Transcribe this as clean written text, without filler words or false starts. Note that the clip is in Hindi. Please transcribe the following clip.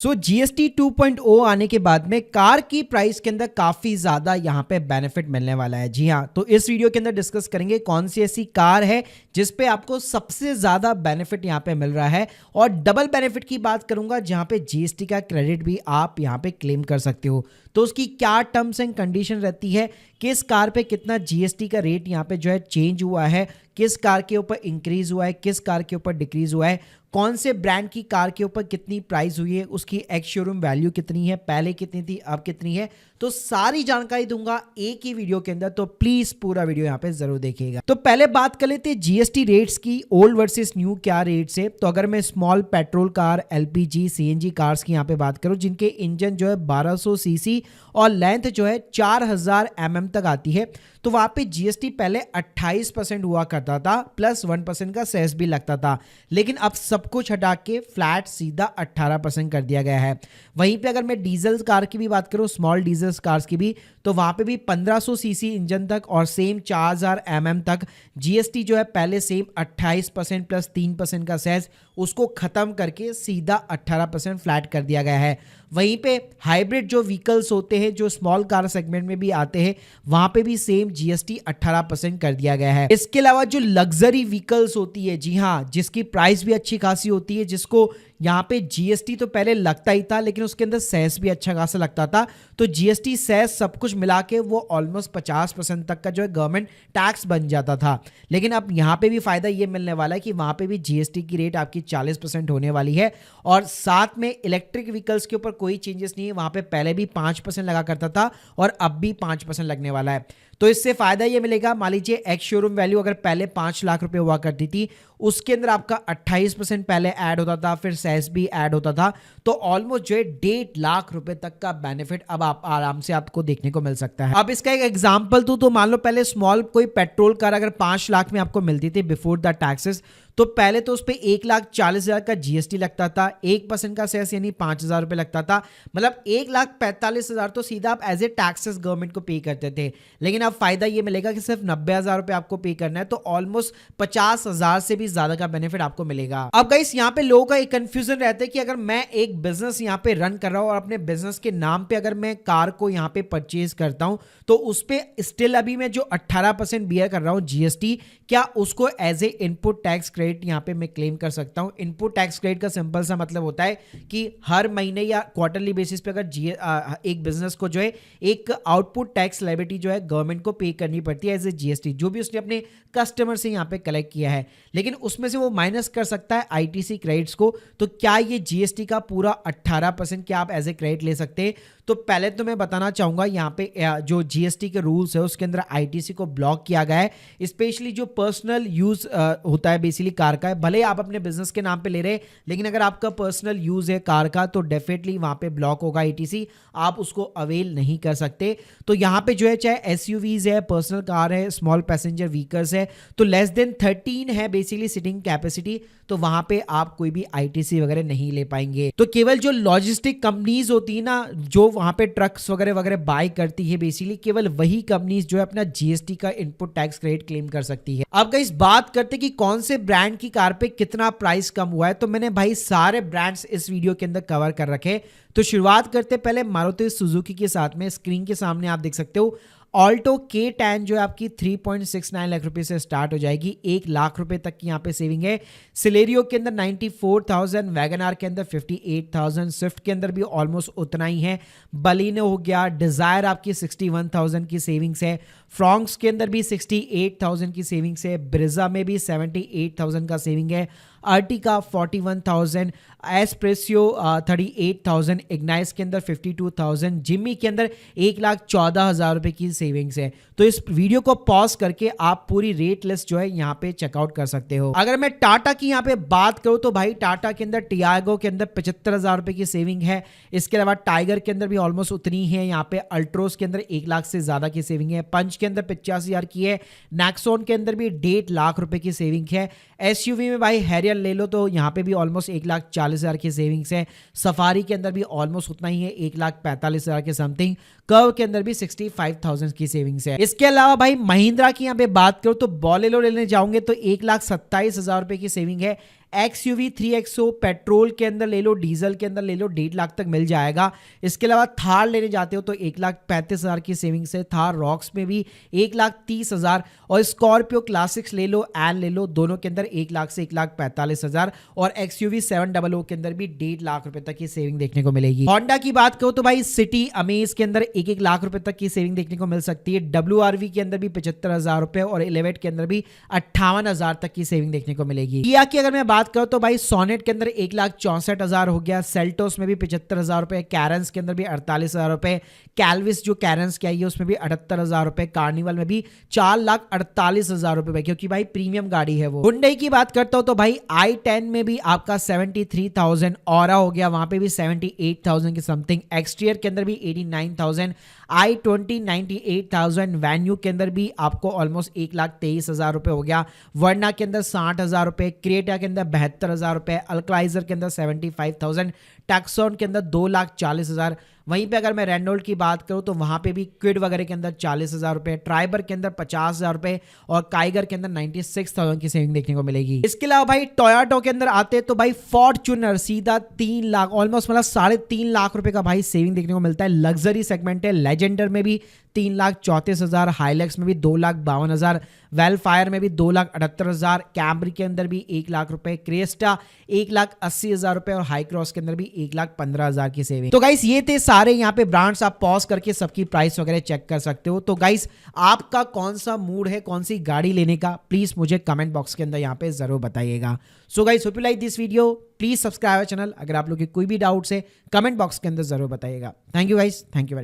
सो जीएसटी 2.0 आने के बाद में कार की प्राइस के अंदर काफी ज्यादा यहाँ पे बेनिफिट मिलने वाला है। जी हाँ, तो इस वीडियो के अंदर डिस्कस करेंगे कौन सी ऐसी कार है जिस पे आपको सबसे ज्यादा बेनिफिट यहाँ पे मिल रहा है, और डबल बेनिफिट की बात करूंगा जहाँ पे जीएसटी का क्रेडिट भी आप यहाँ पे क्लेम कर सकते हो। तो उसकी क्या टर्म्स एंड कंडीशन रहती है, किस कार पे कितना जीएसटी का रेट यहाँ पे जो है चेंज हुआ है, किस कार के ऊपर इंक्रीज हुआ है, किस कार के ऊपर डिक्रीज हुआ है, कौन से ब्रांड की कार के ऊपर कितनी प्राइस हुई है, उसकी एक्स शोरूम वैल्यू कितनी है, पहले कितनी थी अब कितनी है, तो सारी जानकारी दूंगा एक ही वीडियो के अंदर। तो प्लीज पूरा वीडियो यहाँ पे जरूर देखिएगा। तो पहले बात कर लेते हैं जीएसटी रेट्स की, ओल्ड वर्सेस न्यू क्या रेट्स है। तो अगर मैं small petrol car, LPG, CNG cars की यहाँ पे बात करूं जिनके इंजन जो है 1200 सीसी और लेंथ जो है 4000 mm तक आती है, तो वहां पे जीएसटी पहले 28% हुआ करता था, प्लस 1% का सेस भी लगता था। लेकिन अब सब कुछ हटा के फ्लैट सीधा 18% कर दिया गया है। वहीं पे अगर मैं डीजल कार की भी बात करूं, स्मॉल डीजल कार्स की भी, तो वहां पे भी 1500 सीसी इंजन तक और सेम 4000 mm तक जीएसटी जो है पहले सेम 28% प्लस 3% का सेस, उसको खत्म करके सीधा 18% फ्लैट कर दिया गया है। वहीं पे हाइब्रिड जो व्हीकल्स होते हैं जो स्मॉल कार सेगमेंट में भी आते हैं, वहां पे भी सेम जीएसटी 18% कर दिया गया है। इसके अलावा जो लग्जरी व्हीकल्स होती है, जी हाँ, जिसकी प्राइस भी अच्छी खासी होती है, जिसको यहाँ पे जीएसटी तो पहले लगता ही था लेकिन उसके अंदर सेस भी अच्छा खासा लगता था, तो जीएसटी सेस सब कुछ मिला के वो ऑलमोस्ट 50% तक का जो है गवर्नमेंट टैक्स बन जाता था। लेकिन अब यहाँ पे भी फायदा ये मिलने वाला है कि वहां पे भी जीएसटी की रेट आपकी 40% होने वाली है, और साथ में इलेक्ट्रिक व्हीकल्स के ऊपर कोई चेंजेस नहीं है। वहां पे पहले भी 5% लगा करता था और अब भी 5% लगने वाला है। तो इससे फायदा ये मिलेगा, मान लीजिए एक्स शोरूम वैल्यू अगर पहले 5 लाख रुपए हुआ करती थी, उसके अंदर आपका 28% पहले ऐड होता था, फिर सेस भी ऐड होता था, तो ऑलमोस्ट जो है 1.5 लाख रुपए तक का बेनिफिट अब आप आराम से आपको देखने को मिल सकता है। अब इसका एक एग्जांपल दूं तो मान लो पहले स्मॉल कोई पेट्रोल कार अगर 5 लाख में आपको मिलती थी बिफोर द टैक्सेस, तो पहले तो उस पर 1,40,000 का जीएसटी लगता था, 1% का सेस यानी 5,000 रुपए लगता था, मतलब 1,45,000 तो सीधा आप एज ए टैक्सेस गवर्नमेंट को पे करते थे। लेकिन अब फायदा ये मिलेगा कि सिर्फ 90,000 रुपए आपको पे करना है, तो ऑलमोस्ट 50,000 से भी ज्यादा का बेनिफिट आपको मिलेगा। अब गाइस यहाँ पे लोगों का एक कंफ्यूजन रहता है कि अगर मैं एक बिजनेस यहाँ पे रन कर रहा हूँ और अपने बिजनेस के नाम पे अगर मैं कार को यहाँ पे परचेज करता हूँ, तो उस पर स्टिल अभी मैं जो 18% बियर कर रहा हूँ जीएसटी, क्या उसको as a input tax credit यहाँ पे मैं क्लेम कर सकता हूँ? इनपुट टैक्स क्रेडिट का सिंपल सा मतलब होता है कि हर महीने या क्वार्टरली बेसिस पे अगर एक बिजनेस को जो है एक आउटपुट टैक्स लायबिलिटी जो है गवर्नमेंट को पे करनी पड़ती है एज ए जीएसटी, जो भी उसने अपने कस्टमर से यहाँ पे कलेक्ट किया है, लेकिन उसमें से वो माइनस कर सकता है आईटीसी क्रेडिट्स को। तो क्या ये जीएसटी का पूरा 18% क्या आप एज ए क्रेडिट ले सकते हैं? तो पहले तो मैं बताना चाहूंगा यहाँ पे जो जीएसटी के रूल्स है उसके अंदर आईटीसी को ब्लॉक किया गया है, स्पेशली जो पर्सनल यूज होता है बेसिकली कार का है। भले आप अपने बिजनेस के नाम पे ले रहे हैं, लेकिन अगर आपका पर्सनल यूज है कार का तो डेफिनेटली वहां पे ब्लॉक होगा आईटीसी, आप उसको अवेल नहीं कर सकते। तो यहाँ पे जो है चाहे एसयूवीज है, पर्सनल कार है, स्मॉल पैसेंजर व्हीकल्स है, तो लेस देन 13 है बेसिकली सिटिंग कैपेसिटी, तो वहां पे आप कोई भी आईटीसी वगैरह नहीं ले पाएंगे। तो केवल जो लॉजिस्टिक कंपनीज होती है ना, जो वहां पे ट्रक्स वगैरह वगैरह बाय करती है बेसिकली, केवल वही कंपनीज जो है अपना जीएसटी का इनपुट टैक्स क्रेडिट क्लेम कर सकती है। अब गाइस बात करते कि कौन से ब्रांड की कार पे कितना प्राइस कम हुआ है, तो मैंने भाई सारे ब्रांड्स इस वीडियो के अंदर कवर कर रखे। तो शुरुआत करते पहले मारुति सुजुकी के साथ में, स्क्रीन के सामने आप देख सकते हो ऑल्टो K10 जो है आपकी 3.69 लाख रुपए से स्टार्ट हो जाएगी, 1 लाख रुपए तक की यहाँ पे सेविंग है। सिलेरियो के अंदर 94,000, वैगनार के अंदर 58,000, स्विफ्ट के अंदर भी ऑलमोस्ट उतना ही है, बलिनो हो गया, डिजायर आपकी 61,000 की सेविंग्स है, फ्रॉन्क्स के अंदर भी 68,000 की सेविंग्स है, ब्रिजा में भी 78,000 का सेविंग है, अर्टिका 41,000, एस्प्रेसियो 38,000, इग्नाइस के अंदर 52,000, जिम्मी के अंदर 1,14,000 रुपए की सेविंग्स है। तो इस वीडियो को पॉज करके आप पूरी रेट लिस्ट जो है यहाँ पे चेकआउट कर सकते हो। अगर मैं टाटा की यहाँ पे बात करूँ तो भाई टाटा के अंदर टियागो के अंदर 75,000 रुपए की सेविंग है। इसके अलावा टाइगर के अंदर भी ऑलमोस्ट उतनी है, यहाँ पे अल्ट्रोस के अंदर 1 लाख से ज्यादा की सेविंग है, पंच के अंदर 85,000 की है, नेक्सॉन के अंदर भी 1.5 लाख रुपए की सेविंग है, एसयूवी में भाई हैरियर ले लो तो यहाँ पे भी ऑलमोस्ट 1,40,000 की सेविंग्स है, सफारी के अंदर भी ऑलमोस्ट उतना ही है, 1,45,000 के समथिंग, कर्व के अंदर भी 65,000 की सेविंग्स है। इसके अलावा भाई महिंद्रा की यहाँ पे बात करो तो बोलेरो लेने जाओगे तो 1,27,000 रुपए की सेविंग है, XUV 3XO पेट्रोल के अंदर ले लो, डीजल के अंदर ले लो, 1.5 लाख तक मिल जाएगा। इसके अलावा थार लेने जाते हो तो 1,35,000 की सेविंग्स है, थार रॉक्स में भी 1,30,000, और स्कॉर्पियो क्लासिक्स ले लो, एन ले लो, दोनों के अंदर 1 लाख से 1,45,000, और XUV 700 के अंदर भी 1.5 लाख रुपए तक की सेविंग देखने को मिलेगी। होंडा की बात करो तो भाई सिटी अमेज के अंदर 1-1 लाख रुपए तक की सेविंग देखने को मिल सकती है, WRV के अंदर भी 75,000 रुपए, और एलिवेट के अंदर भी 58,000 तक की सेविंग देखने को मिलेगी। किया की अगर मैं बात करूं तो भाई सोनेट के अंदर 1,64,000 हो गया, सेल्टोस में भी 75,000 रुपए, कैरेंस के अंदर भी 48,000 रुपए, कैलविस जो कैरेंस की आई है उसमें भी 78,000 रुपए, कार्निवल में भी 4,48,000 रुपए, क्योंकि भाई प्रीमियम गाड़ी है वो। हुंडई की बात करता हूं तो भाई i10 में भी आपका 73,000, ऑरा हो गया वहां पे भी 78,000 की समथिंग, एक्सटीरियर के अंदर भी 89,000, i20 98,000, वैन्यू के अंदर भी आपको ऑलमोस्ट 1,23,000 रुपए हो गया, वर्ना के अंदर 60,000 रुपए, क्रिएटा के अंदर 72,000 रुपए, अल्क्लाइजर के अंदर 75,000, टैक्सॉन के अंदर 2,40,000। वहीं पे अगर मैं रेनॉल्ट की बात करूं तो वहां पे भी क्विड वगैरह के अंदर 40,000 रुपए, ट्राइबर के अंदर 50,000 रुपए, और काइगर के अंदर 96,000 की सेविंग देखने को मिलेगी। इसके अलावा भाई टोयोटा के अंदर आते तो भाई फॉर्च्यूनर सीधा 3 लाख, ऑलमोस्ट मतलब 3.5 लाख रुपए का भाई सेविंग देखने को मिलता है। लग्जरी सेगमेंट है, लेजेंडर में भी 3,34,000, हाईलैक्स में भी 2,52,000, वेलफायर में भी 2,78,000, कैमरी के अंदर भी 1 लाख रुपए, क्रेस्टा 1,80,000 रुपए, और हाई क्रॉस के अंदर भी 1,15,000 की सेविंग। तो गाइस ये थे सारे यहाँ पे ब्रांड्स, आप पॉज करके सबकी प्राइस वगैरह चेक कर सकते हो। तो गाइस आपका कौन सा मूड है कौन सी गाड़ी लेने का, प्लीज मुझे कमेंट बॉक्स के अंदर यहाँ पे जरूर बताइएगा। So guys hope you like this video, please subscribe channel. अगर आप लोग के कोई भी डाउट्स है कमेंट बॉक्स के अंदर जरूर बताइएगा। Thank you guys, thank you.